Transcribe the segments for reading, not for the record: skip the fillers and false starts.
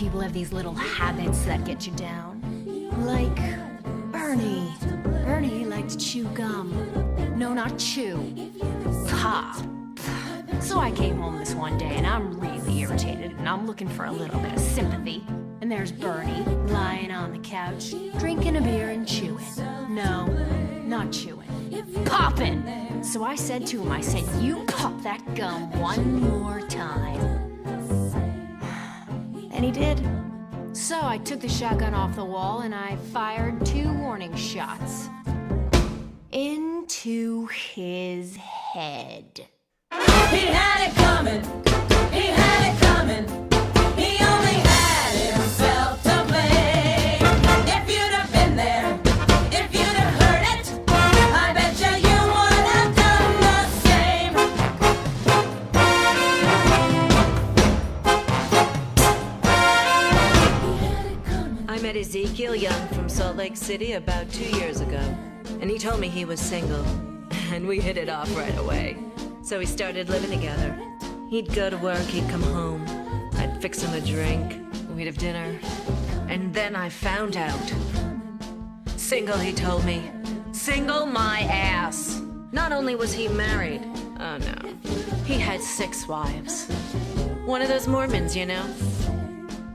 people have these little habits that get you down. Like Bernie. Bernie liked to chew gum. No, not chew. Pop. So I came home this one day and I'm really irritated and I'm looking for a little bit of sympathy. And there's Bernie lying on the couch, drinking a beer and chewing. No, not chewing. Popping! So I said to him, you pop that gum one more time. And he did. So I took the shotgun off the wall and I fired 2 warning shots. Into his head. He had it coming. He had it coming. He only had himself to blame. If you'd have been there, if you'd have heard it, I bet you would have done the same. I met Ezekiel Young from Salt Lake City about 2 years ago, and he told me he was single, and we hit it off right away. So we started living together. He'd go to work, he'd come home. I'd fix him a drink, we'd have dinner. And then I found out. Single, he told me. Single my ass. Not only was he married, oh no, he had 6 wives. One of those Mormons, you know.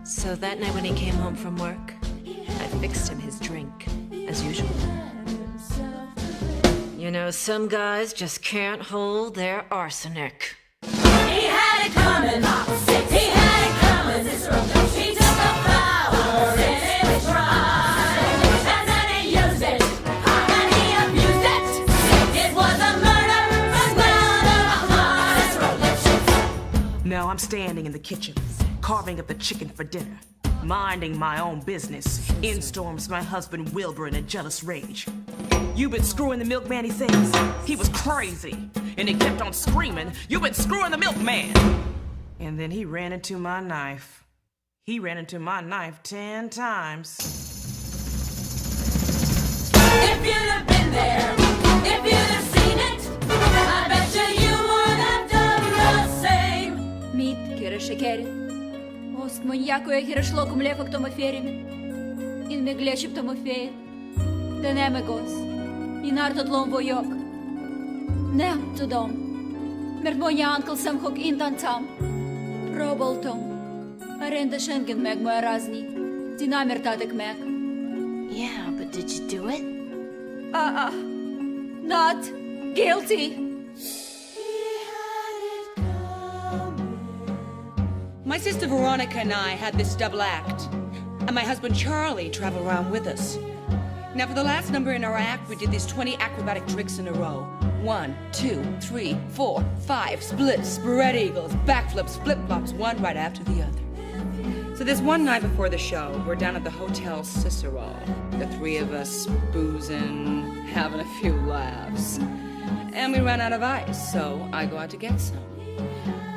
So that night when he came home from work, I fixed him his drink, as usual. You know, some guys just can't hold their arsenic. He had it coming. He had it coming. He took the power in his pride, and then he used it, and he abused it. It was a murder, Now I'm standing in the kitchen, carving up the chicken for dinner, minding my own business. In storms my husband Wilbur in a jealous rage. "You've been screwing the milkman," he says. He was crazy, and he kept on screaming, "You've been screwing the milkman!" And then he ran into my knife. He ran into my knife 10 times. If you'd have been there, if you'd have seen it, I bet you would have done the same. Мит, кира шекери. Ост маньяко е хирашло ком лефа к тома ферими. In me gleship tomo fe. Den emegos. In artot lom vojok. Nem tudom. Mert mondja uncle sem hok intancam. Próbáltam. A rendesen meg magyarázni. Ti nem értátok meg. Yeah, but did you do it? Not guilty. My sister Veronica and I had this double act, and my husband Charlie traveled around with us. Now, for the last number in our act, we did these 20 acrobatic tricks in a row. 1, 2, 3, 4, 5, splits, spread eagles, backflips, flip-flops, one right after the other. So this one night before the show, we're down at the Hotel Cicero. The 3 of us boozing, having a few laughs. And we ran out of ice, so I go out to get some.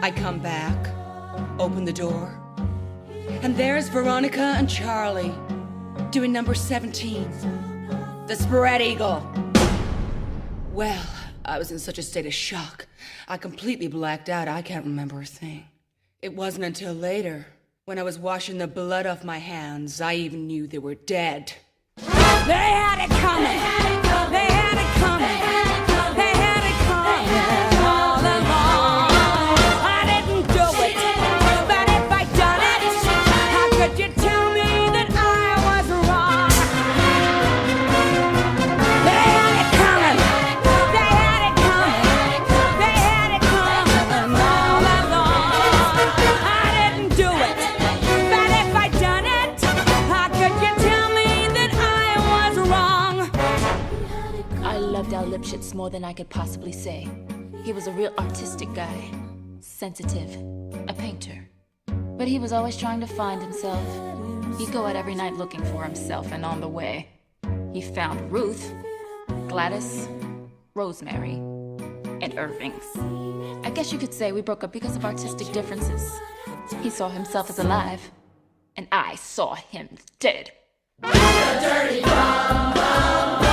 I come back, open the door, and there's Veronica and Charlie doing number 17, the spread eagle. Well, I was in such a state of shock. I completely blacked out. I can't remember a thing. It wasn't until later, when I was washing the blood off my hands, I even knew they were dead. They had it coming! They had it coming! They had it coming all along! I didn't do it, but if I'd done it, how could you tell me that I was wrong? They had it coming! They had it coming! They had it coming all along! I didn't do it, but if I'd done it, how could you tell me that I was wrong? I loved Al Lipschitz more than I could possibly say. He was a real artistic guy, sensitive, a painter. But he was always trying to find himself. He'd go out every night looking for himself, and on the way, he found Ruth, Gladys, Rosemary, and Irving's. I guess you could say we broke up because of artistic differences. He saw himself as alive, and I saw him dead. Dirty bum, bum, bum.